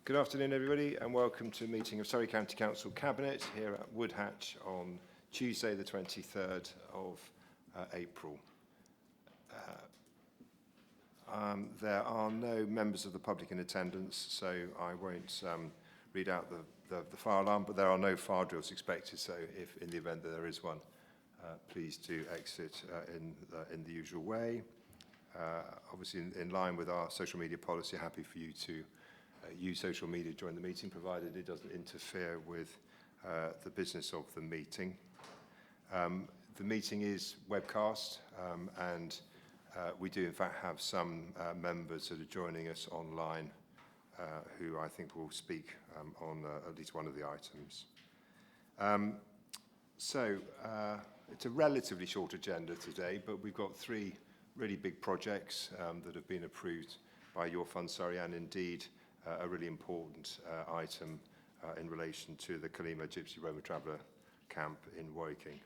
Good afternoon, everybody, and welcome to a meeting of Surrey County Council Cabinet here at Woodhatch on Tuesday, the 23rd of April. There are no members of the public in attendance, so I won't read out the fire alarm, but there are no fire drills expected, so if in the event that there is one, please do exit in the usual way. Obviously, in line with our social media policy, happy for you to use social media during the meeting, provided it doesn't interfere with the business of the meeting. The meeting is webcast, and we do in fact have some members that are joining us online who I think will speak on at least one of the items. It's a relatively short agenda today, but we've got three really big projects that have been approved by your fund, Surrey, and indeed a really important item in relation to the Kalima Gypsy Roma Traveller camp in Reigate.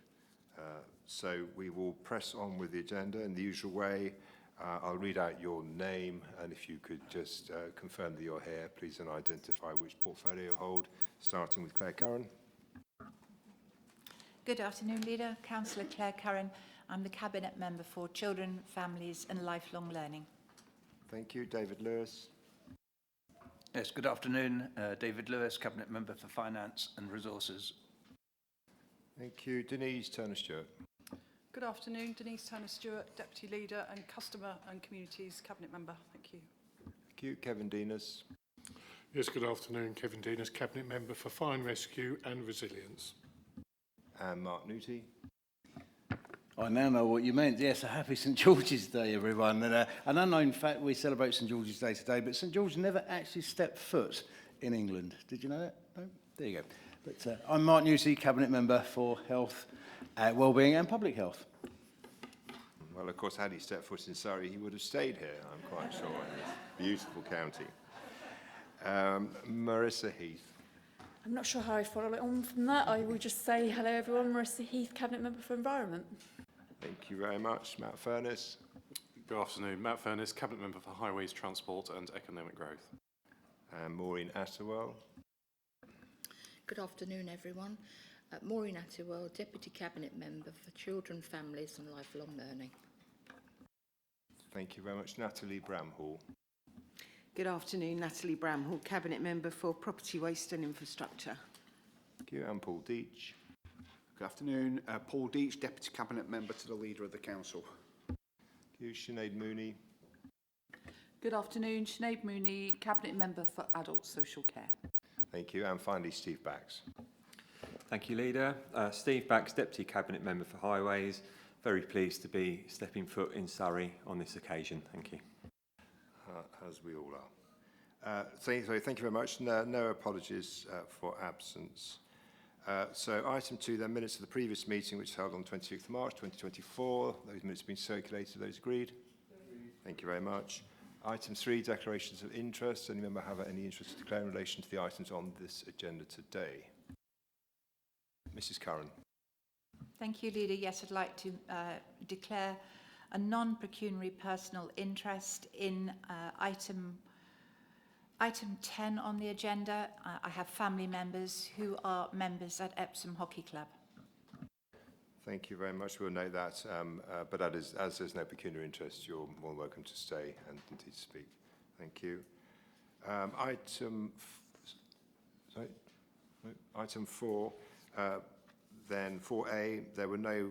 So we will press on with the agenda in the usual way. I'll read out your name, and if you could just confirm that you're here, please, and identify which portfolio you hold, starting with Claire Curran. Good afternoon, Leader. Councillor Claire Curran. I'm the Cabinet Member for Children, Families and Lifelong Learning. Thank you. David Lewis. Yes, good afternoon. David Lewis, Cabinet Member for Finance and Resources. Thank you. Denise Turner-Stewart. Good afternoon. Denise Turner-Stewart, Deputy Leader and Customer and Communities Cabinet Member. Thank you. Thank you. Kevin Denis. Yes, good afternoon. Kevin Denis, Cabinet Member for Fire and Rescue and Resilience. And Mark Newty. I now know what you meant. Yes, a happy St George's Day, everyone. And an unknown fact, we celebrate St George's Day today, but St George never actually stepped foot in England. Did you know that? No? There you go. But I'm Mark Newsey, Cabinet Member for Health, Wellbeing and Public Health. Well, of course, had he stepped foot in Surrey, he would have stayed here, I'm quite sure, in this beautiful county. Marissa Heath. I'm not sure how I follow it on from that. I would just say hello everyone, Marissa Heath, Cabinet Member for Environment. Thank you very much. Matt Furness. Good afternoon. Matt Furness, Cabinet Member for Highways, Transport and Economic Growth. And Maureen Atterwell. Good afternoon, everyone. Maureen Atterwell, Deputy Cabinet Member for Children, Families and Lifelong Learning. Thank you very much. Natalie Bramhall. Good afternoon, Natalie Bramhall, Cabinet Member for Property, Waste and Infrastructure. Thank you. And Paul Deach. Good afternoon, Paul Deach, Deputy Cabinet Member to the Leader of the Council. Thank you. Sinead Mooney. Good afternoon. Sinead Mooney, Cabinet Member for Adult Social Care. Thank you. And finally, Steve Bax. Thank you, Leader. Steve Bax, Deputy Cabinet Member for Highways. Very pleased to be stepping foot in Surrey on this occasion. Thank you. As we all are. So thank you very much. No apologies for absence. So item 2, then, minutes of the previous meeting, which was held on 26th of March 2024. Those minutes have been circulated. Those agreed? Thank you very much. Item 3, declarations of interest. Any member have any interest to declare in relation to the items on this agenda today? Mrs. Curran. Thank you, Leader. Yes, I'd like to declare a non-pecuniary personal interest in item 10 on the agenda. I have family members who are members at Epsom Hockey Club. Thank you very much. We'll note that, but as there's no pecuniary interest, you're more welcome to stay and indeed speak. Thank you. Item 4, then 4A, there were no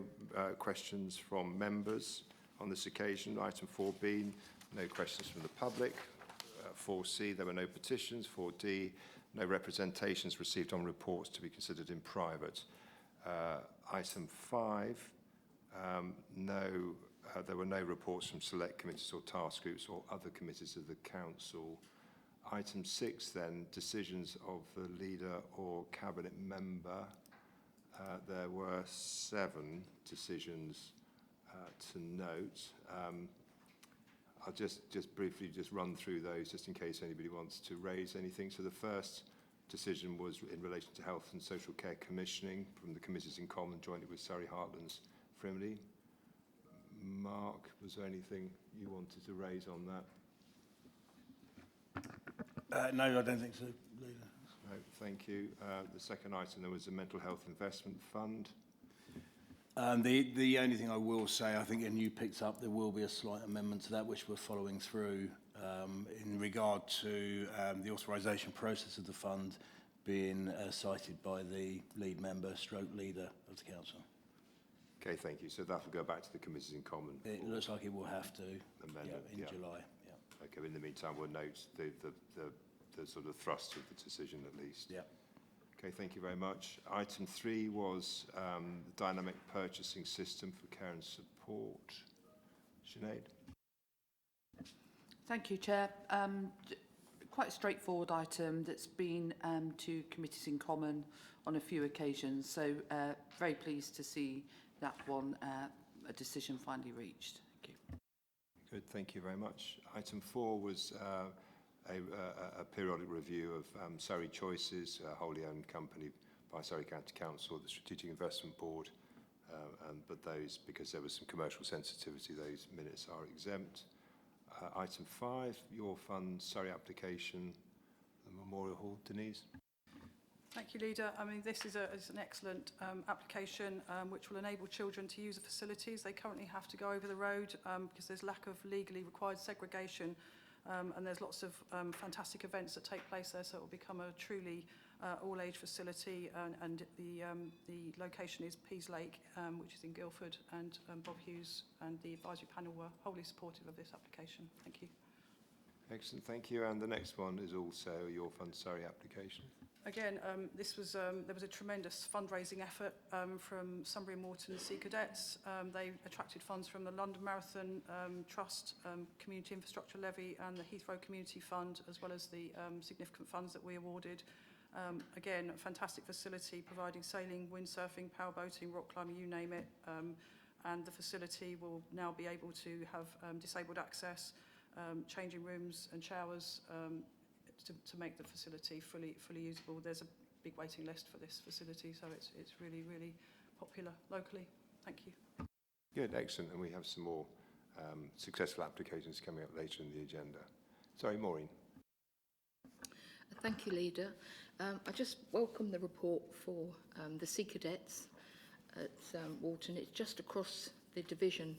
questions from members on this occasion. Item 4B, no questions from the public. 4C, there were no petitions. 4D, no representations received on reports to be considered in private. Item 5, there were no reports from select committees or task groups or other committees of the council. Item 6, then, decisions of the leader or cabinet member. There were 7 decisions to note. I'll just briefly run through those just in case anybody wants to raise anything. So the first decision was in relation to health and social care commissioning from the committees in common jointly with Surrey, Heartlands, Frimley. Mark, was there anything you wanted to raise on that? No, I don't think so, Leader. No, thank you. The second item, there was a mental health investment fund. The only thing I will say, I think, and you picked up, there will be a slight amendment to that, which we're following through in regard to the authorisation process of the fund being cited by the lead member, stroke leader of the council. Okay, thank you. So that will go back to the committees in common. It looks like it will have to in yeah. July. Yeah. Okay, in the meantime, we'll note the sort of thrust of the decision at least. Yeah. Okay, thank you very much. Item 3 was the dynamic purchasing system for care and support. Sinead? Thank you, Chair. Quite a straightforward item that's been to committees in common on a few occasions. So very pleased to see that one, a decision finally reached. Thank you. Good, thank you very much. Item 4 was a periodic review of Surrey Choices, a wholly owned company by Surrey County Council, the Strategic Investment Board, but those, because there was some commercial sensitivity, those minutes are exempt. Item 5, your fund Surrey application, the Memorial Hall. Denise? Thank you, Leader. I mean, this is an excellent application which will enable children to use the facilities. They currently have to go over the road because there's lack of legally required segregation, and there's lots of fantastic events that take place there, so it will become a truly all-age facility, and the location is Pease Lake, which is in Guildford, and Bob Hughes and the advisory panel were wholly supportive of this application. Thank you. Excellent, thank you. And the next one is also your fund Surrey application. Again, this was there was a tremendous fundraising effort from Sunbury and Morton Sea Cadets. They attracted funds from the London Marathon Trust, Community Infrastructure Levy and the Heathrow Community Fund, as well as the significant funds that we awarded. Again, a fantastic facility providing sailing, windsurfing, power boating, rock climbing, you name it. And the facility will now be able to have disabled access, changing rooms and showers, to make the facility fully usable. There's a big waiting list for this facility, so it's really, really popular locally. Thank you. Good, excellent. And we have some more successful applications coming up later in the agenda. Sorry, Maureen. Thank you, Leader. I just welcome the report for the Sea Cadets at Walton. It's just across the division,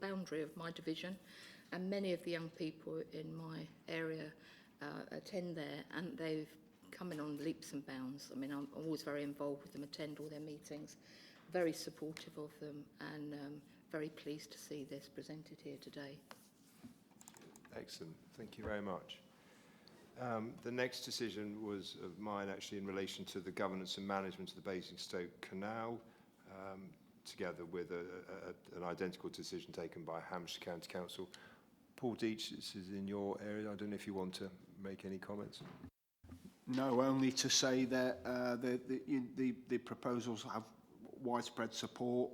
boundary of my division, and many of the young people in my area attend there, and they've come in on leaps and bounds. I mean, I'm always very involved with them, attend all their meetings, very supportive of them, and very pleased to see this presented here today. Excellent, thank you very much. The next decision was of mine actually in relation to the governance and management of the Basingstoke Canal, together with an identical decision taken by Hampshire County Council. Paul Deach, this is in your area. I don't know if you want to make any comments. No, only to say that the proposals have widespread support,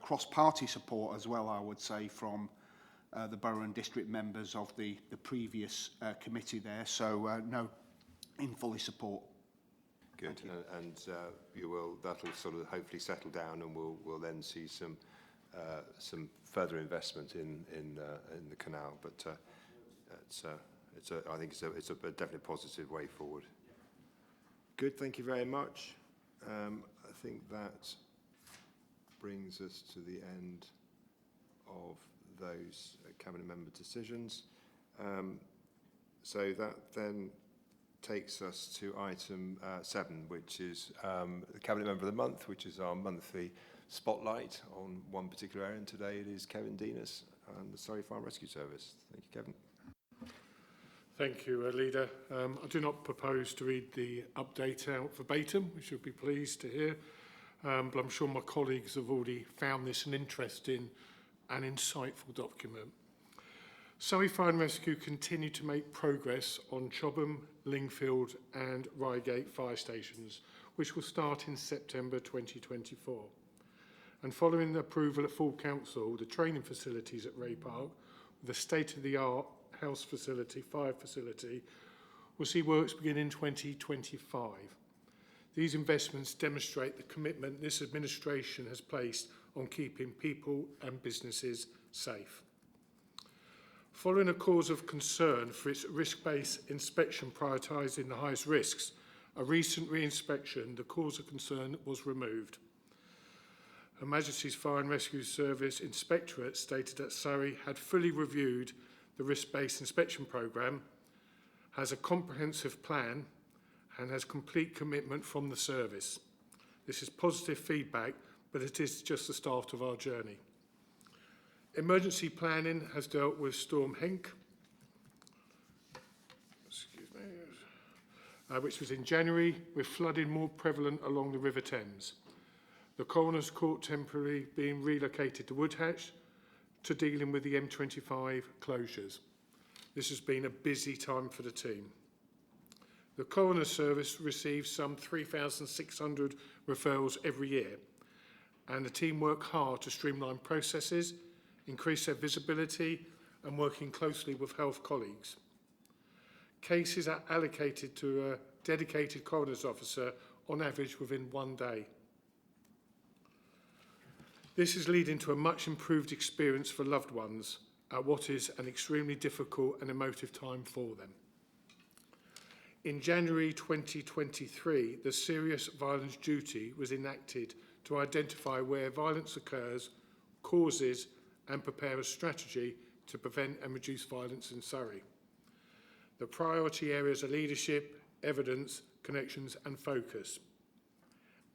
cross-party support as well, I would say, from the borough and district members of the previous committee there. So, no, in fully support. Good, and that'll sort of hopefully settle down, and we'll then see some further investment in the canal. But I think it's a definitely positive way forward. Good, thank you very much. I think that brings us to the end of those cabinet member decisions. So that then takes us to item 7, which is the Cabinet Member of the Month, which is our monthly spotlight on one particular area. And today it is Kevin Denis and the Surrey Fire and Rescue Service. Thank you, Kevin. Thank you, Leader. I do not propose to read the update out verbatim, which you'll be pleased to hear, but I'm sure my colleagues have already found this an interesting and insightful document. Surrey Fire and Rescue continue to make progress on Chobham, Lingfield and Reigate fire stations, which will start in September 2024. And following the approval at full council, the training facilities at Ray Park, the state-of-the-art house facility, fire facility, will see works begin in 2025. These investments demonstrate the commitment this administration has placed on keeping people and businesses safe. Following a cause of concern for its risk-based inspection prioritising the highest risks, a recent re-inspection, the cause of concern was removed. Her Majesty's Fire and Rescue Service Inspectorate stated that Surrey had fully reviewed the risk-based inspection programme, has a comprehensive plan and has complete commitment from the service. This is positive feedback, but it is just the start of our journey. Emergency planning has dealt with Storm Henk, which was in January, with flooding more prevalent along the River Thames. The Coroner's Court temporarily being relocated to Woodhatch to dealing with the M25 closures. This has been a busy time for the team. The Coroner's Service receives some 3,600 referrals every year, and the team work hard to streamline processes, increase their visibility, and working closely with health colleagues. Cases are allocated to a dedicated coroner's officer on average within 1 day. This is leading to a much improved experience for loved ones at what is an extremely difficult and emotive time for them. In January 2023, the Serious Violence Duty was enacted to identify where violence occurs, causes, and prepare a strategy to prevent and reduce violence in Surrey. The priority areas are leadership, evidence, connections, and focus.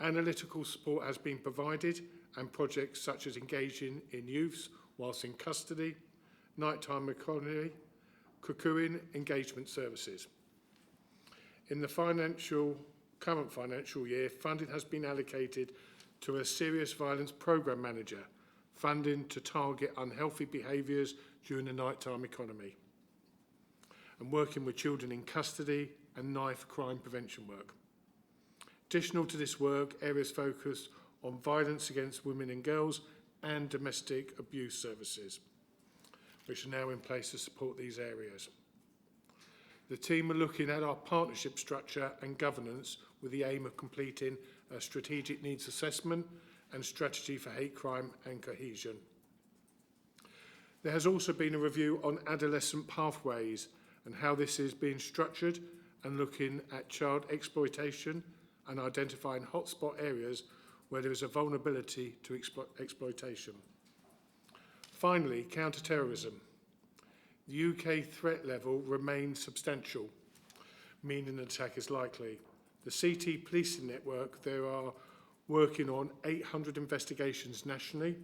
Analytical support has been provided, and projects such as engaging in youths whilst in custody, nighttime economy, cocoon engagement services. In the current financial year, funding has been allocated to a serious violence programme manager, funding to target unhealthy behaviours during the nighttime economy, and working with children in custody and knife crime prevention work. Additional to this work, areas focused on violence against women and girls and domestic abuse services, which are now in place to support these areas. The team are looking at our partnership structure and governance with the aim of completing a strategic needs assessment and strategy for hate crime and cohesion. There has also been a review on adolescent pathways and how this is being structured, and looking at child exploitation and identifying hotspot areas where there is a vulnerability to exploitation. Finally, counter-terrorism. The UK threat level remains substantial, meaning an attack is likely. The CT policing network, there are working on 800 investigations nationally,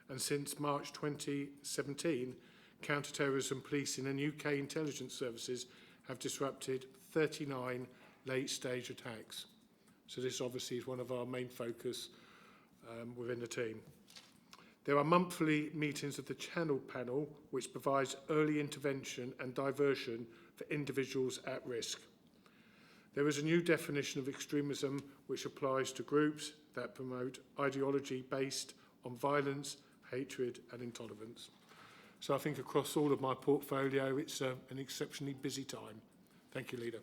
and since March 2017, counter-terrorism policing and UK intelligence services have disrupted 39 late-stage attacks. So this obviously is one of our main focus within the team. There are monthly meetings of the Channel Panel, which provides early intervention and diversion for individuals at risk. There is a new definition of extremism which applies to groups that promote ideology based on violence, hatred and intolerance. So I think across all of my portfolio, it's an exceptionally busy time. Thank you, Leader.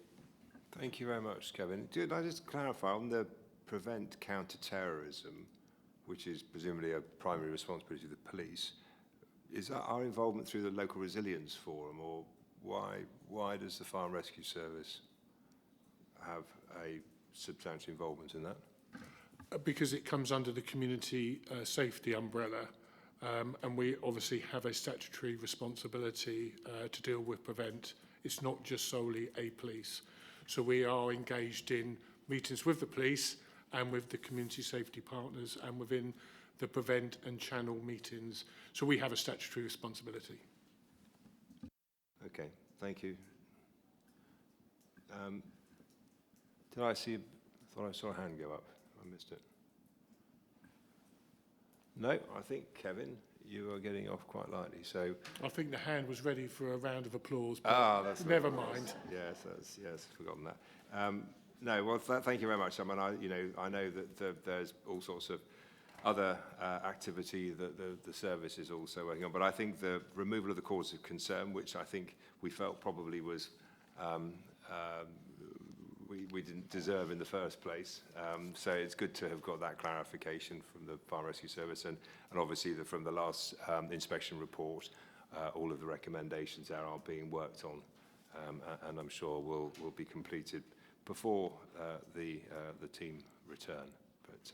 Thank you very much, Kevin. Could I just clarify on the prevent counter-terrorism, which is presumably a primary responsibility of the police, is that our involvement through the local resilience forum, or why does the Fire and Rescue Service have a substantial involvement in that? Because it comes under the community safety umbrella, and we obviously have a statutory responsibility to deal with prevent. It's not just solely a police. So we are engaged in meetings with the police and with the community safety partners and within the prevent and channel meetings. So we have a statutory responsibility. Okay, thank you. Did I see, I thought I saw a hand go up. I missed it. No, I think, Kevin, you are getting off quite lightly. So I think the hand was ready for a round of applause, but that's never mind. Yes, forgotten that. No, well, thank you very much. I mean, I know that there's all sorts of other activity that the service is also working on, but I think the removal of the cause of concern, which I think we felt probably was we didn't deserve in the first place. So it's good to have got that clarification from the Fire Rescue Service, and obviously from the last inspection report, all of the recommendations there are being worked on, and I'm sure will be completed before the team return. But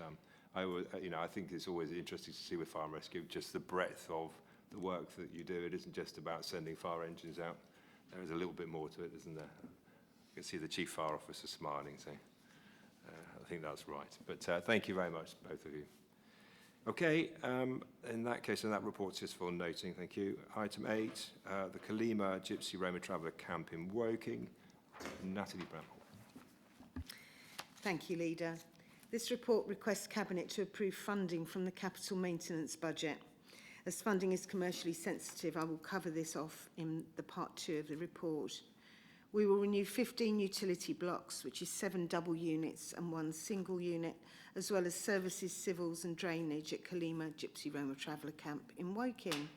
I think it's always interesting to see with fire and rescue just the breadth of the work that you do. It isn't just about sending fire engines out. There is a little bit more to it, isn't there? You can see the Chief Fire Officer smiling, so I think that's right. But thank you very much, both of you. Okay, in that case, and that report's just for noting, thank you. Item 8, the Kalima Gypsy Roma Traveller Camp in Woking. Natalie Bramhall. Thank you, Leader. This report requests Cabinet to approve funding from the capital maintenance budget. As funding is commercially sensitive, I will cover this off in the part 2 of the report. We will renew 15 utility blocks, which is 7 double units and 1 single unit, as well as services, civils and drainage at Kalima Gypsy Roma Traveller Camp in Woking.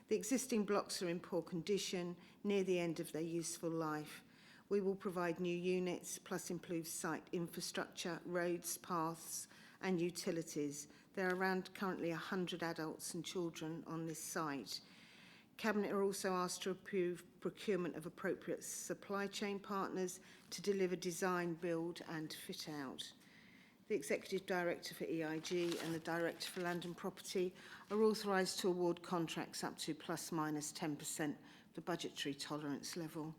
The existing blocks are in poor condition, near the end of their useful life. We will provide new units, plus improve site infrastructure, roads, paths and utilities. There are around currently 100 adults and children on this site. Cabinet are also asked to approve procurement of appropriate supply chain partners to deliver design, build and fit out. The Executive Director for EIG and the Director for Land and Property are authorised to award contracts up to plus minus 10% the budgetary tolerance level.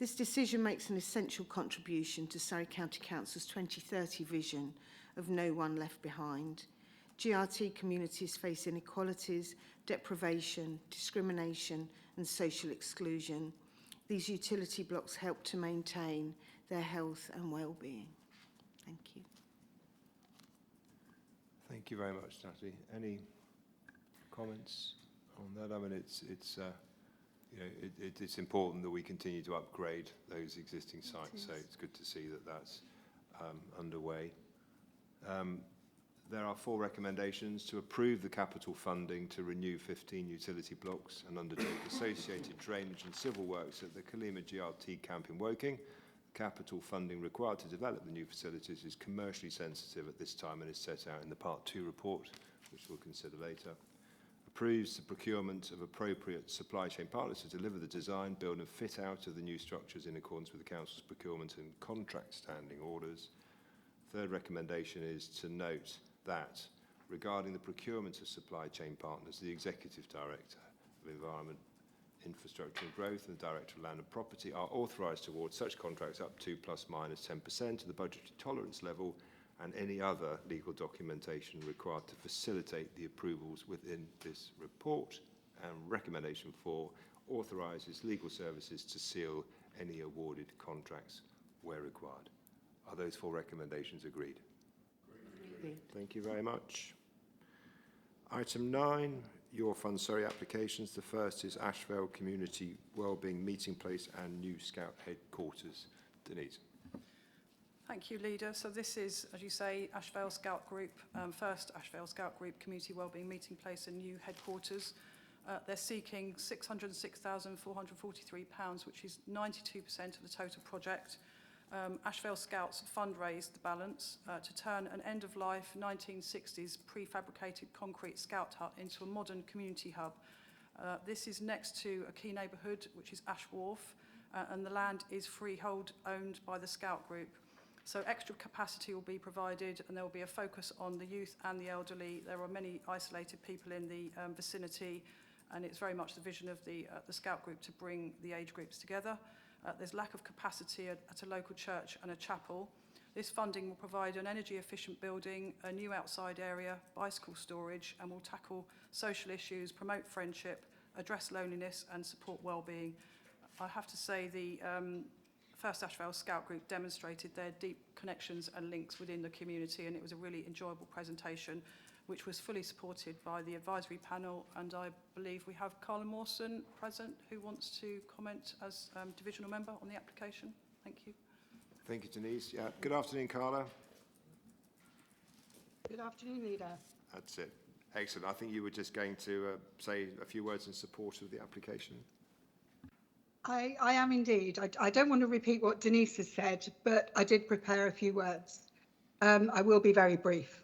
This decision makes an essential contribution to Surrey County Council's 2030 vision of no one left behind. GRT communities face inequalities, deprivation, discrimination and social exclusion. These utility blocks help to maintain their health and well-being. Thank you. Thank you very much, Natalie. Any comments on that? I mean, it's important that we continue to upgrade those existing sites, so it's good to see that that's underway. There are 4 recommendations to approve the capital funding to renew 15 utility blocks and undertake associated drainage and civil works at the Kalima GRT camp in Woking. Capital funding required to develop the new facilities is commercially sensitive at this time and is set out in the Part 2 report, which we'll consider later. Approves the procurement of appropriate supply chain partners to deliver the design, build and fit out of the new structures in accordance with the Council's procurement and contract standing orders. Third recommendation is to note that regarding the procurement of supply chain partners, the Executive Director of Environment, Infrastructure and Growth and the Director of Land and Property are authorised to award such contracts up to plus minus 10% of the budgetary tolerance level and any other legal documentation required to facilitate the approvals within this report. And recommendation 4 authorises legal services to seal any awarded contracts where required. Are those 4 recommendations agreed? Agreed. Thank you very much. Item 9, your Fund Surrey applications. The first is Ashvale Community Wellbeing Meeting Place and new Scout headquarters. Denise. Thank you, Leader. So this is, as you say, Ashvale Scout Group, first Ashvale Scout Group Community Wellbeing Meeting Place and new headquarters. They're seeking £606,443, which is 92% of the total project. Ashvale Scouts fundraised the balance to turn an end-of-life 1960s prefabricated concrete scout hut into a modern community hub. This is next to a key neighbourhood, which is Ash Wharf, and the land is freehold owned by the Scout Group. So extra capacity will be provided and there will be a focus on the youth and the elderly. There are many isolated people in the vicinity and it's very much the vision of the Scout Group to bring the age groups together. There's lack of capacity at a local church and a chapel. This funding will provide an energy efficient building, a new outside area, bicycle storage and will tackle social issues, promote friendship, address loneliness and support well-being. I have to say the first Ashvale Scout Group demonstrated their deep connections and links within the community and it was a really enjoyable presentation which was fully supported by the advisory panel and I believe we have Carla Mawson present who wants to comment as divisional member on the application. Thank you. Thank you, Denise. Yeah. Good afternoon, Carla. Good afternoon, Leader. That's it. Excellent. I think you were just going to say a few words in support of the application. I am indeed. I don't want to repeat what Denise has said, but I did prepare a few words. I will be very brief.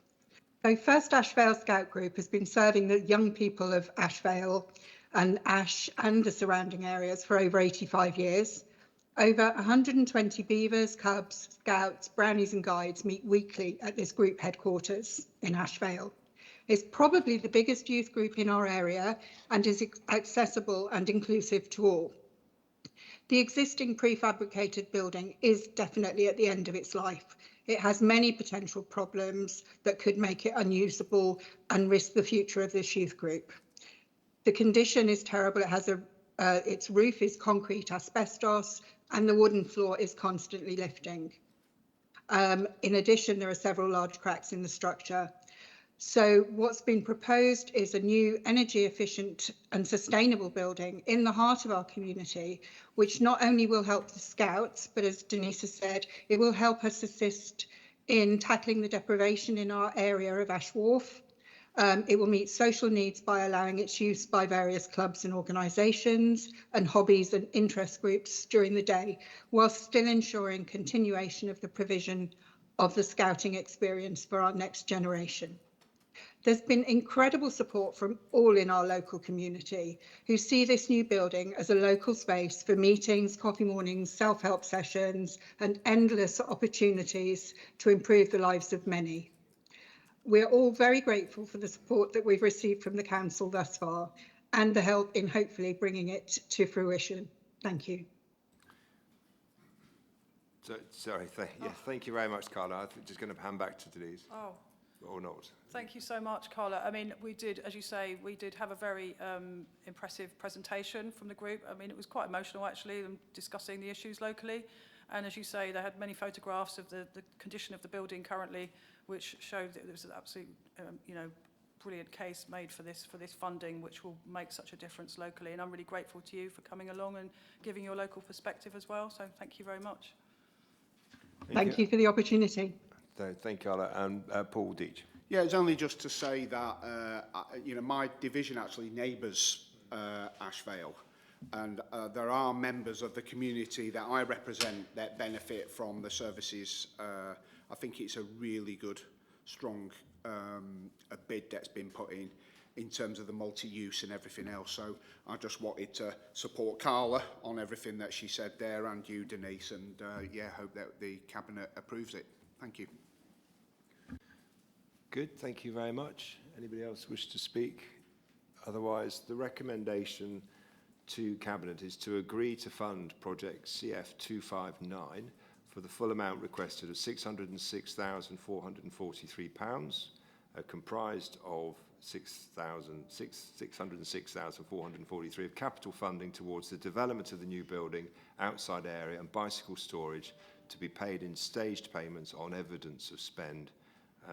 So First Ashvale Scout Group has been serving the young people of Ashvale and Ash and the surrounding areas for over 85 years. Over 120 beavers, cubs, scouts, brownies and guides meet weekly at this group headquarters in Ash Vale. It's probably the biggest youth group in our area and is accessible and inclusive to all. The existing prefabricated building is definitely at the end of its life. It has many potential problems that could make it unusable and risk the future of this youth group. The condition is terrible. It has its roof is concrete asbestos and the wooden floor is constantly lifting. In addition, there are several large cracks in the structure. So what's been proposed is a new energy efficient and sustainable building in the heart of our community, which not only will help the Scouts, but as Denise has said, it will help us assist in tackling the deprivation in our area of Ash Wharf. It will meet social needs by allowing its use by various clubs and organisations and hobbies and interest groups during the day, whilst still ensuring continuation of the provision of the Scouting experience for our next generation. There's been incredible support from all in our local community who see this new building as a local space for meetings, coffee mornings, self-help sessions, and endless opportunities to improve the lives of many. We're all very grateful for the support that we've received from the council thus far and the help in hopefully bringing it to fruition. Thank you. Thank you very much, Carla. I'm just going to hand back to Denise. Oh. Or not. Thank you so much, Carla. I mean, we did, as you say, we did have a very impressive presentation from the group. I mean, it was quite emotional, actually, discussing the issues locally. And as you say, they had many photographs of the condition of the building currently, which showed that there was an absolute, brilliant case made for this funding, which will make such a difference locally. And I'm really grateful to you for coming along and giving your local perspective as well. So thank you very much. Thank you for the opportunity. Thank you, Carla. And Paul Deach. Yeah, it's only just to say that, my division actually neighbours Ash Vale. And there are members of the community that I represent that benefit from the services. I think it's a really good, strong a bid that's been put in terms of the multi-use and everything else. So I just wanted to support Carla on everything that she said there, and you, Denise, and hope that the Cabinet approves it. Thank you. Good, thank you very much. Anybody else wish to speak? Otherwise, the recommendation to Cabinet is to agree to fund project CF259 for the full amount requested of £606,443, comprised of £606,443 of capital funding towards the development of the new building, outside area and bicycle storage, to be paid in staged payments on evidence of spend,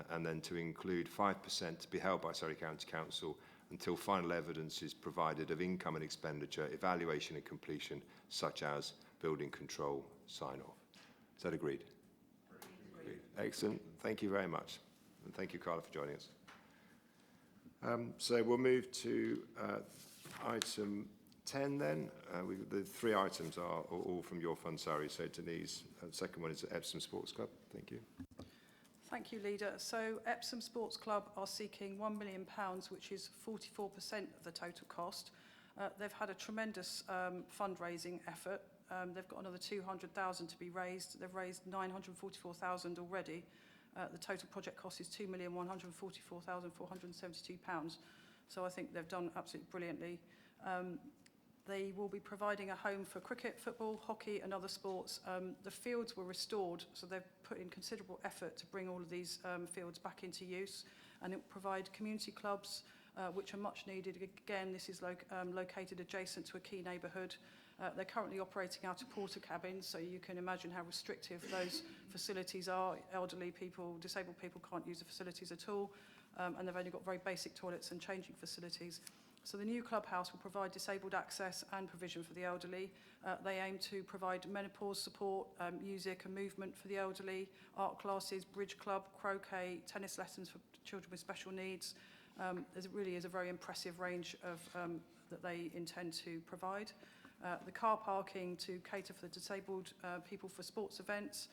and then to include 5% to be held by Surrey County Council until final evidence is provided of income and expenditure, evaluation and completion, such as building control sign-off. Is that agreed? Agreed. Excellent. Thank you very much. And thank you, Carla, for joining us. So we'll move to item 10 then. The three items are all from your fund, Surrey. So Denise, the second one is Epsom Sports Club. Thank you. Thank you, Leader. So Epsom Sports Club are seeking £1 million, which is 44% of the total cost. They've had a tremendous fundraising effort. They've got another 200,000 to be raised. They've raised 944,000 already. The total project cost is £2,144,472. So I think they've done absolutely brilliantly. They will be providing a home for cricket, football, hockey and other sports. The fields were restored, so they've put in considerable effort to bring all of these fields back into use, and it will provide community clubs, which are much needed. Again, this is located adjacent to a key neighbourhood. They're currently operating out of porta cabins, so you can imagine how restrictive those facilities are. Elderly people, disabled people can't use the facilities at all, and they've only got very basic toilets and changing facilities. So the new clubhouse will provide disabled access and provision for the elderly. They aim to provide menopause support, music and movement for the elderly, art classes, bridge club, croquet, tennis lessons for children with special needs. There really is a very impressive range of that they intend to provide. The car parking to cater for the disabled people for sports events,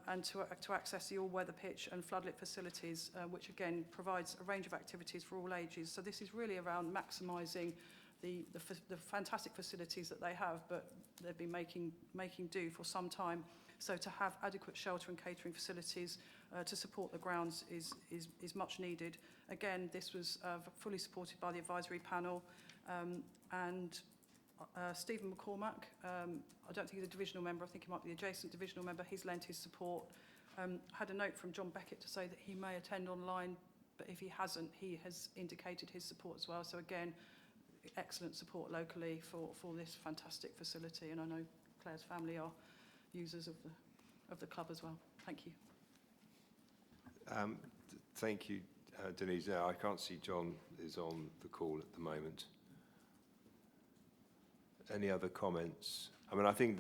and to access the all-weather pitch and floodlit facilities, which again provides a range of activities for all ages. So this is really around maximising the fantastic facilities that they have, but they've been making do for some time. So to have adequate shelter and catering facilities to support the grounds is much needed. Again, this was fully supported by the advisory panel, and Stephen McCormack, I don't think he's a divisional member, I think he might be the adjacent divisional member, he's lent his support. Had a note from John Beckett to say that he may attend online, but if he hasn't, he has indicated his support as well. So again, excellent support locally for this fantastic facility, and I know Claire's family are users of the club as well. Thank you. Thank you, Denise. I can't see John is on the call at the moment. Any other comments? I mean, I think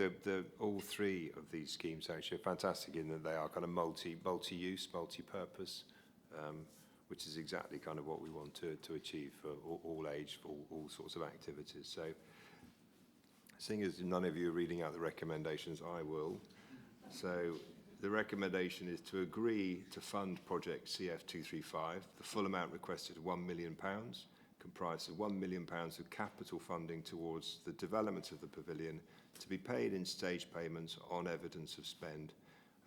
all three of these schemes actually are fantastic in that they are kind of multi-use, multi-purpose, which is exactly kind of what we want to achieve for all age, for all sorts of activities. So, seeing as none of you are reading out the recommendations, I will. So, the recommendation is to agree to fund project CF235. The full amount requested £1 million, comprised of £1 million of capital funding towards the development of the pavilion, to be paid in stage payments on evidence of spend,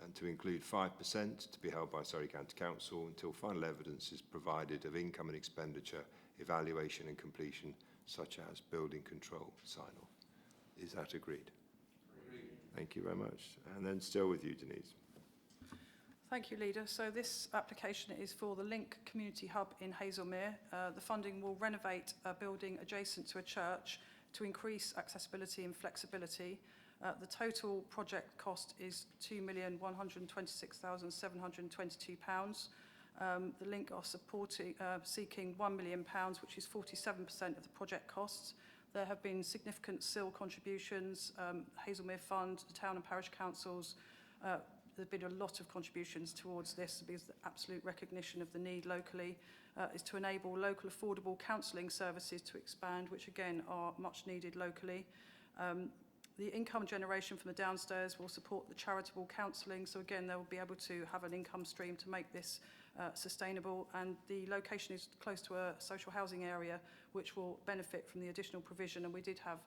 and to include 5% to be held by Surrey County Council until final evidence is provided of income and expenditure, evaluation and completion, such as building control sign-off. Is that agreed? Agreed. Thank you very much. And then still with you, Denise. Thank you, Leader. So this application is for the Link Community Hub in Hazelmere. The funding will renovate a building adjacent to a church to increase accessibility and flexibility. The total project cost is £2,126,722. The Link are seeking £1 million, which is 47% of the project costs. There have been significant SIL contributions, Hazelmere Fund, the town and parish councils. There's been a lot of contributions towards this because the absolute recognition of the need locally is to enable local affordable counselling services to expand, which again are much needed locally. The income generation from the downstairs will support the charitable counselling, so again they will be able to have an income stream to make this sustainable, and the location is close to a social housing area which will benefit from the additional provision, and we did have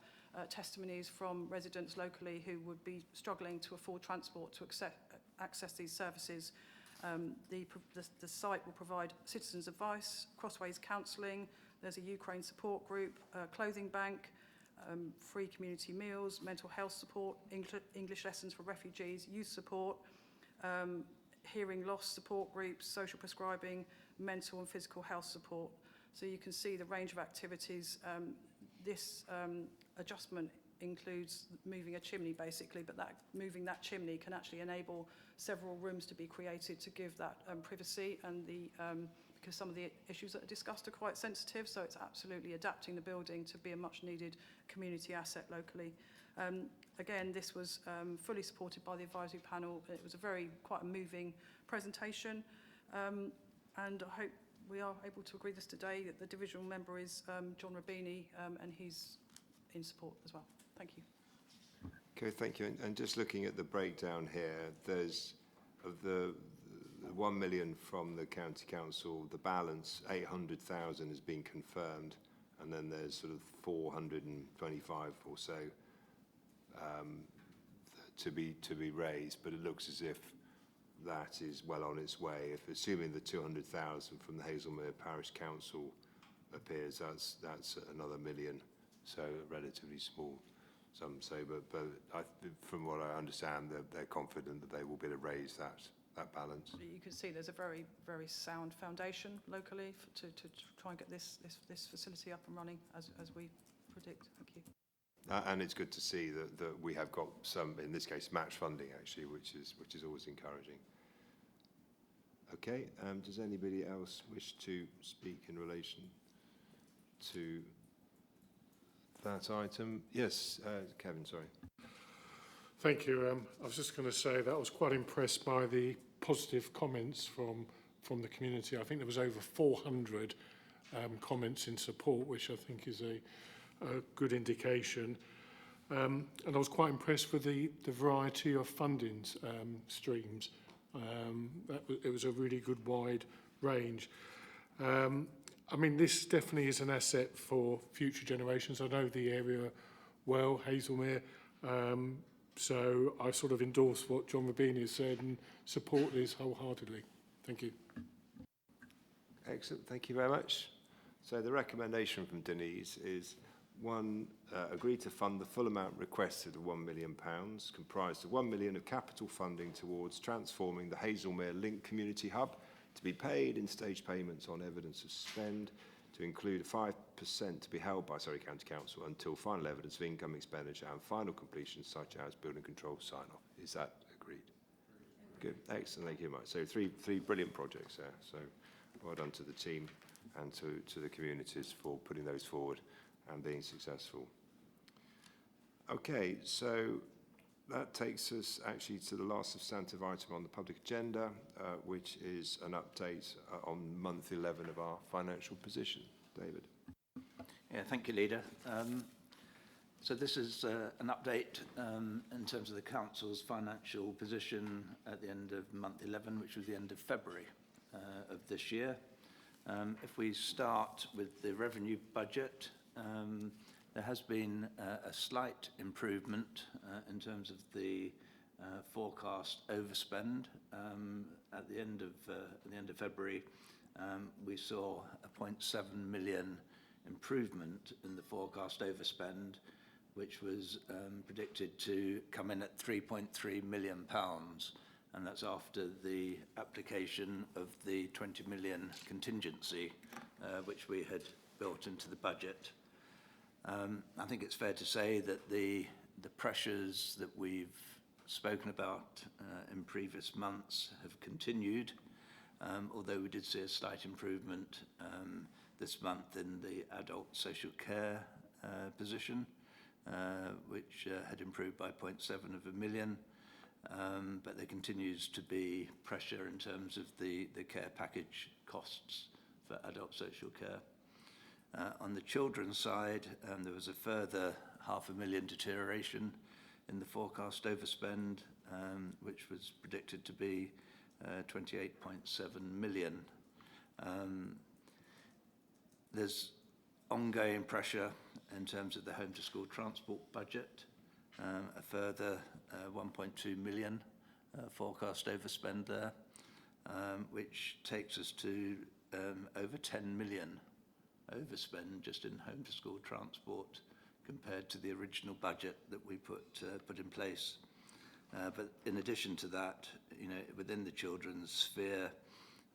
testimonies from residents locally who would be struggling to afford transport to access these services. The site will provide citizens advice, crossways counselling, there's a Ukraine support group, a clothing bank, free community meals, mental health support, English lessons for refugees, youth support, hearing loss support groups, social prescribing, mental and physical health support. So you can see the range of activities. This adjustment includes moving a chimney basically, but moving that chimney can actually enable several rooms to be created to give that privacy, and because some of the issues that are discussed are quite sensitive, so it's absolutely adapting the building to be a much needed community asset locally. Again, this was fully supported by the advisory panel. It was quite a moving presentation, and I hope we are able to agree this today. That the divisional member is John Rabini, and he's in support as well. Thank you. Okay, thank you. And just looking at the breakdown here, there's of the 1 million from the county council, the balance 800,000 has been confirmed, and then there's sort of 425 or so to be raised, but it looks as if that is well on its way. If assuming the 200,000 from the Hazelmere Parish Council appears, that's another $1 million, so a relatively small sum. So, but from what I understand, they're confident that they will be able to raise that balance. You can see there's a very, very sound foundation locally to try and get this facility up and running as we predict. Thank you. And it's good to see that we have got some, in this case, match funding actually, which is always encouraging. Okay, does anybody else wish to speak in relation to that item? Yes, Kevin, sorry. Thank you. I was just going to say that I was quite impressed by the positive comments from the community. I think there was over 400 comments in support, which I think is a good indication. And I was quite impressed with the variety of funding streams. It was a really good wide range. I mean, this definitely is an asset for future generations. I know the area well, Hazelmere, so I sort of endorse what John Rubini has said and support this wholeheartedly. Thank you. Excellent, thank you very much. So the recommendation from Denise is one, agree to fund the full amount requested of £1 million, comprised of £1 million of capital funding towards transforming the Hazelmere Link Community Hub to be paid in stage payments on evidence of spend, to include 5% to be held by Surrey County Council until final evidence of income expenditure and final completion, such as building control sign-off. Is that agreed? Good, excellent, thank you very much. So three brilliant projects there. So well done to the team and to the communities for putting those forward and being successful. Okay, so that takes us actually to the last substantive item on the public agenda, which is an update on month 11 of our financial position. David. Yeah, thank you, Leader. So this is an update in terms of the Council's financial position at the end of month 11, which was the end of February of this year. If we start with the revenue budget, there has been a slight improvement in terms of the forecast overspend. At the end of February, we saw a 0.7 million improvement in the forecast overspend, which was predicted to come in at £3.3 million, and that's after the application of the 20 million contingency, which we had built into the budget. I think it's fair to say that the pressures that we've spoken about in previous months have continued, although we did see a slight improvement this month in the adult social care position, which had improved by 0.7 million, but there continues to be pressure in terms of the care package costs for adult social care. On the children's side, there was a further £500,000 deterioration in the forecast overspend, which was predicted to be 28.7 million. There's ongoing pressure in terms of the home to school transport budget, a further 1.2 million forecast overspend there, which takes us to over 10 million overspend just in home to school transport compared to the original budget that we put in place. But in addition to that, within the children's sphere,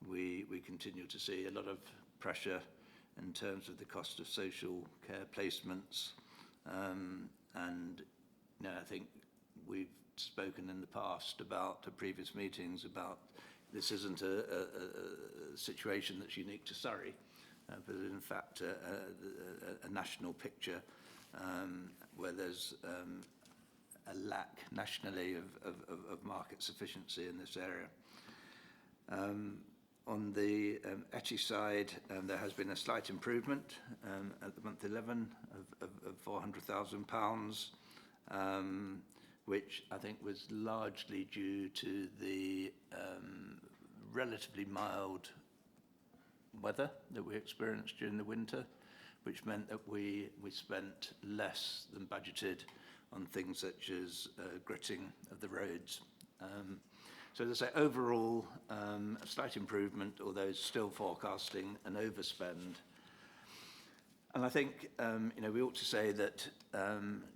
we continue to see a lot of pressure in terms of the cost of social care placements, and I think we've spoken in the past about the previous meetings about this isn't a situation that's unique to Surrey, but in fact a national picture where there's a lack nationally of market sufficiency in this area. On the ETI side, there has been a slight improvement at the month 11 of £400,000, which I think was largely due to the relatively mild weather that we experienced during the winter, which meant that we spent less than budgeted on things such as gritting of the roads. So as I say, overall, a slight improvement, although still forecasting an overspend. And I think we ought to say that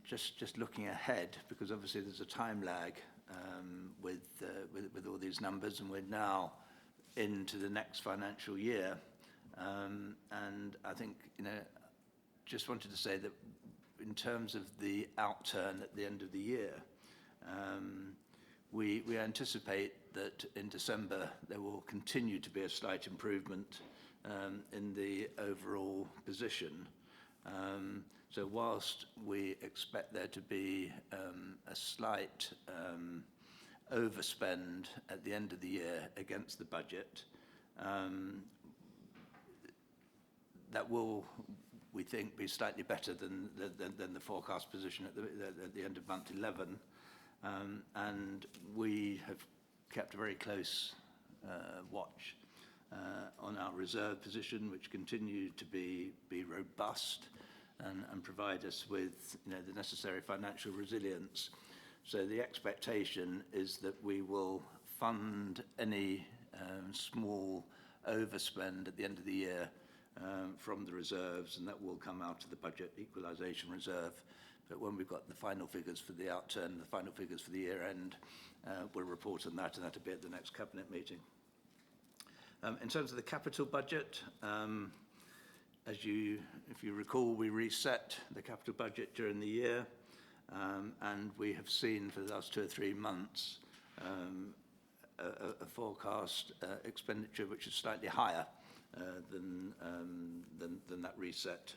just looking ahead, because obviously there's a time lag with all these numbers, and we're now into the next financial year. And I think just wanted to say that in terms of the outturn at the end of the year, we anticipate that in December there will continue to be a slight improvement in the overall position. So whilst we expect there to be a slight overspend at the end of the year against the budget, that will, we think, be slightly better than the forecast position at the end of month 11. And we have kept a very close watch on our reserve position, which continue to be robust and provide us with the necessary financial resilience. So the expectation is that we will fund any small overspend at the end of the year from the reserves, and that will come out of the budget equalisation reserve. But when we've got the final figures for the outturn, the final figures for the year end, we'll report on that, and that'll be at the next Cabinet meeting. In terms of the capital budget, if you recall, we reset the capital budget during the year, and we have seen for the last 2 or 3 months a forecast expenditure which is slightly higher than that reset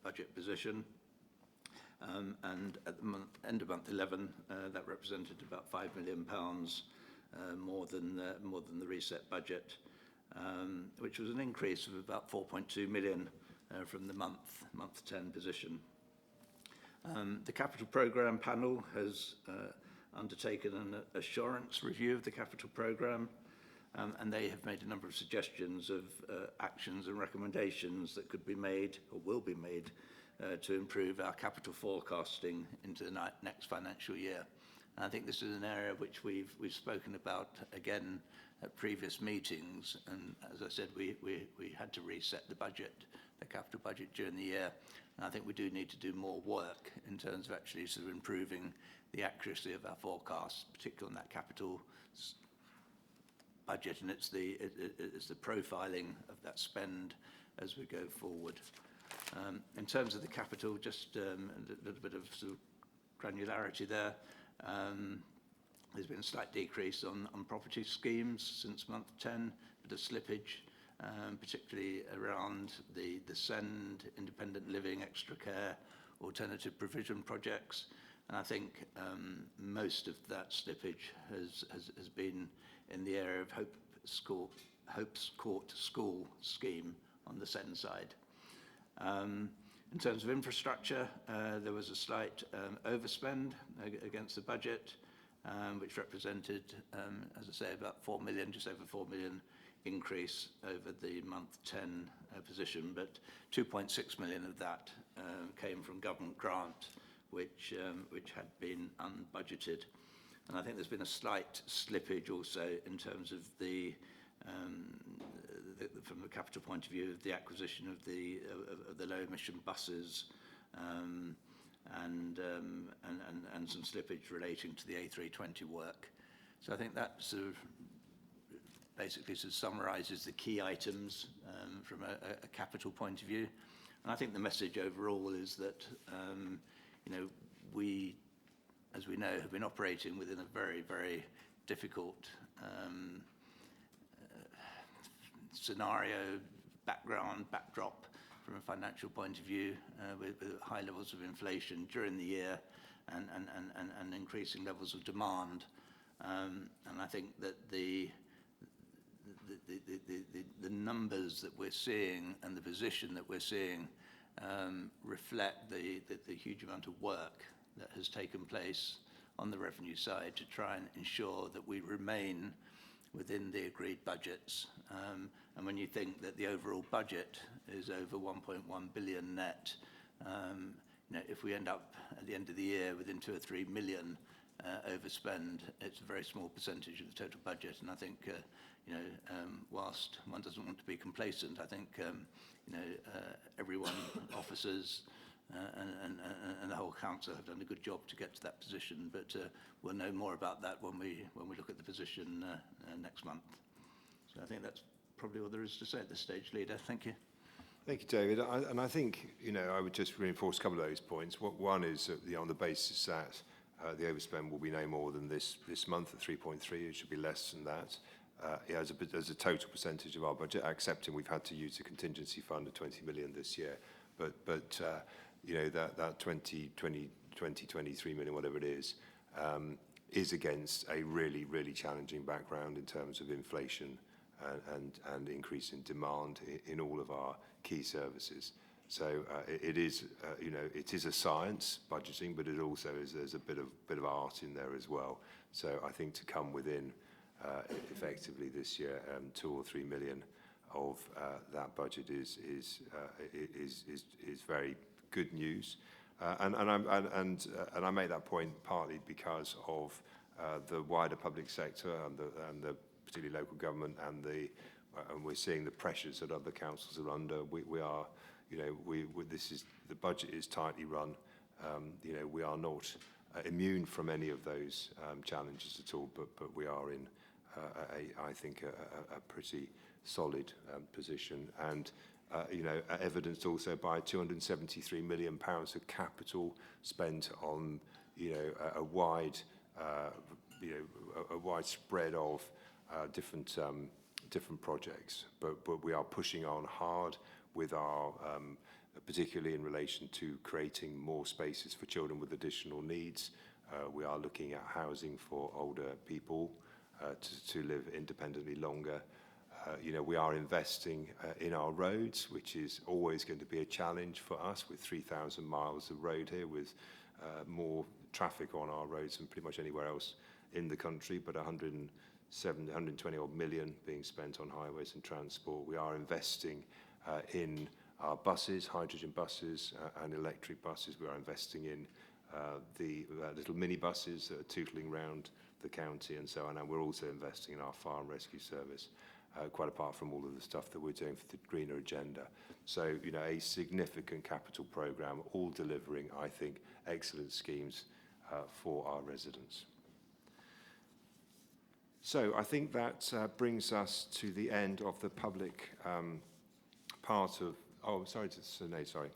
budget position. And at the end of month 11, that represented about £5 million more than the reset budget, which was an increase of about 4.2 million from the month 10 position. The capital programme panel has undertaken an assurance review of the capital programme, and they have made a number of suggestions of actions and recommendations that could be made or will be made to improve our capital forecasting into the next financial year. And I think this is an area which we've spoken about again at previous meetings, and as I said, we had to reset the capital budget during the year, and I think we do need to do more work in terms of actually sort of improving the accuracy of our forecasts, particularly on that capital budget, and it's the profiling of that spend as we go forward. In terms of the capital, just a little bit of sort of granularity there. There's been a slight decrease on property schemes since month 10, bit of slippage, particularly around the SEND, independent living, extra care, alternative provision projects. And I think most of that slippage has been in the area of Hope's Court School scheme on the SEND side. In terms of infrastructure, there was a slight overspend against the budget, which represented, as I say, about 4 million, just over 4 million increase over the month 10 position, but 2.6 million of that came from government grant, which had been unbudgeted. And I think there's been a slight slippage also in terms of from the capital point of view of the acquisition of the low emission buses, and some slippage relating to the A320 work. So I think that sort of basically sort of summarises the key items from a capital point of view. And I think the message overall is that we, as we know, have been operating within a very, very difficult scenario, backdrop from a financial point of view, with high levels of inflation during the year and increasing levels of demand. And I think that the numbers that we're seeing and the position that we're seeing reflect the huge amount of work that has taken place on the revenue side to try and ensure that we remain within the agreed budgets. And when you think that the overall budget is over 1.1 billion net, if we end up at the end of the year within 2 or 3 million overspend, it's a very small percentage of the total budget. And I think, whilst one doesn't want to be complacent, I think, everyone, officers, and the whole council have done a good job to get to that position. But we'll know more about that when we look at the position next month. So I think that's probably all there is to say at this stage, Leader. Thank you. Thank you, David. I think, I would just reinforce a couple of those points. One is that, on the basis that the overspend will be no more than this month at 3.3, it should be less than that. As a total percentage of our budget, accepting we've had to use a contingency fund of 20 million this year, but that 23 million, whatever it is against a really, really challenging background in terms of inflation and increase in demand in all of our key services. So it is a science, budgeting, but it also is, there's a bit of art in there as well. So I think to come within effectively this year. 2 or 3 million of that budget is very good news. And I make that point partly because of the wider public sector and the particularly local government and we're seeing the pressures that other councils are under. We are, you know, the budget is tightly run. You know, we are not immune from any of those challenges at all, but we are in, I think, a pretty solid position. And you know, evidenced also by £273 million of capital spent on, you know, a wide spread of different projects. But we are pushing on hard with our, particularly in relation to creating more spaces for children with additional needs. We are looking at housing for older people to live independently longer. You know, we are investing in our roads, which is always going to be a challenge for us with 3,000 miles of road here, with more traffic on our roads than pretty much anywhere else in the country, but 120 odd million being spent on highways and transport. We are investing in our buses, hydrogen buses and electric buses. We are investing in the little mini buses that are tootling around the county and so on, and we're also investing in our fire and rescue service. Quite apart from all of the stuff that we're doing for the greener agenda. So, you know, a significant capital programme, all delivering, I think, excellent schemes for our residents. So I think that brings us to the end of the public part of... Oh, sorry, Sinead, sorry.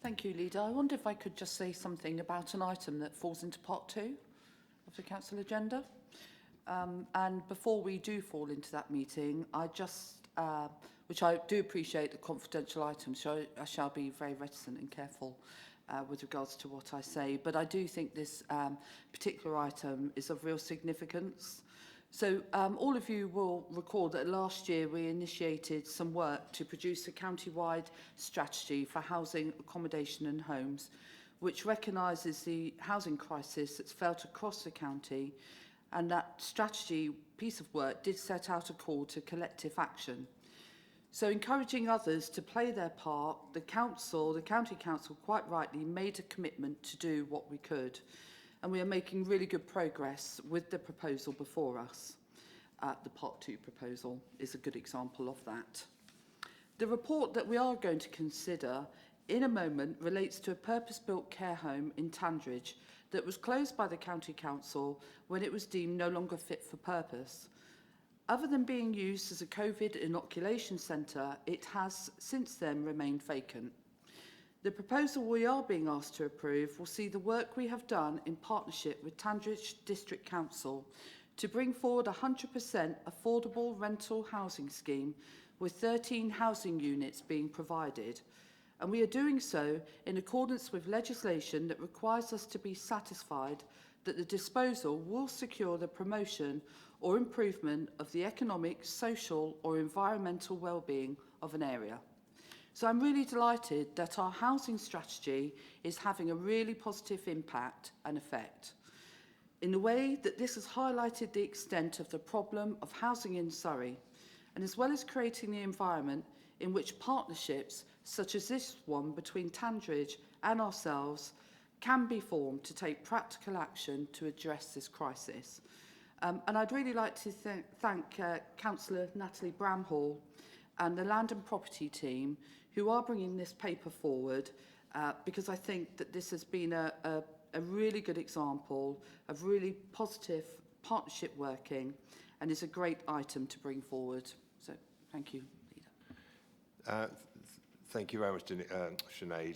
Thank you, Leader. I wonder if I could just say something about an item that falls into part 2 of the council agenda. And before we do fall into that meeting, I just, which I do appreciate the confidential items, so I shall be very reticent and careful with regards to what I say, but I do think this particular item is of real significance. So all of you will recall that last year we initiated some work to produce a county-wide strategy for housing, accommodation and homes, which recognises the housing crisis that's felt across the county. And that strategy piece of work did set out a call to collective action. So encouraging others to play their part, the county council quite rightly made a commitment to do what we could. And we are making really good progress with the proposal before us. The part 2 proposal is a good example of that. The report that we are going to consider in a moment relates to a purpose-built care home in Tandridge that was closed by the County Council when it was deemed no longer fit for purpose. Other than being used as a COVID inoculation centre, it has since then remained vacant. The proposal we are being asked to approve will see the work we have done in partnership with Tandridge District Council to bring forward a 100% affordable rental housing scheme with 13 housing units being provided. And we are doing so in accordance with legislation that requires us to be satisfied that the disposal will secure the promotion or improvement of the economic, social or environmental well-being of an area. So I'm really delighted that our housing strategy is having a really positive impact and effect. In the way that this has highlighted the extent of the problem of housing in Surrey, and as well as creating the environment in which partnerships such as this one between Tandridge and ourselves can be formed to take practical action to address this crisis. And I'd really like to thank Councillor Natalie Bramhall and the Land and Property team who are bringing this paper forward because I think that this has been a really good example of really positive partnership working and is a great item to bring forward. So thank you, Leader. Thank you very much, Sinead.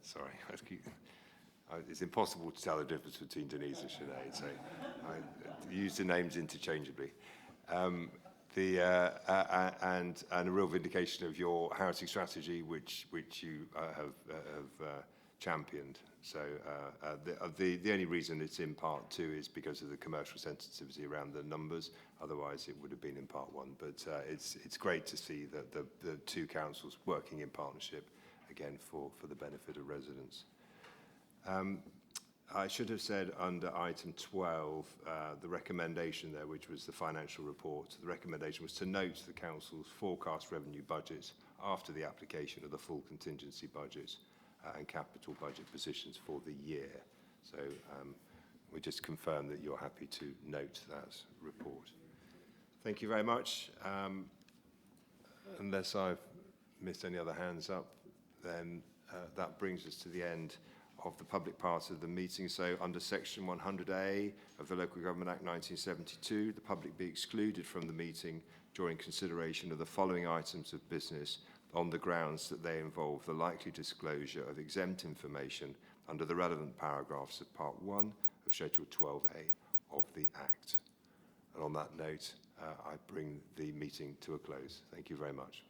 Sorry, it's impossible to tell the difference between Denise and Sinead, so I use the names interchangeably. And a real vindication of your housing strategy, which you have championed. So the only reason it's in part 2 is because of the commercial sensitivity around the numbers. Otherwise, it would have been in part 1. But it's great to see that the two councils working in partnership again for the benefit of residents. I should have said under item 12, the recommendation there, which was the financial report, the recommendation was to note the Council's forecast revenue budgets after the application of the full contingency budget and capital budget positions for the year. So we just confirm that you're happy to note that report. Thank you very much. Unless I've missed any other hands up, then that brings us to the end of the public part of the meeting. So under section 100A of the Local Government Act 1972, the public be excluded from the meeting during consideration of the following items of business on the grounds that they involve the likely disclosure of exempt information under the relevant paragraphs of Part 1 of Schedule 12A of the Act. And on that note, I bring the meeting to a close. Thank you very much.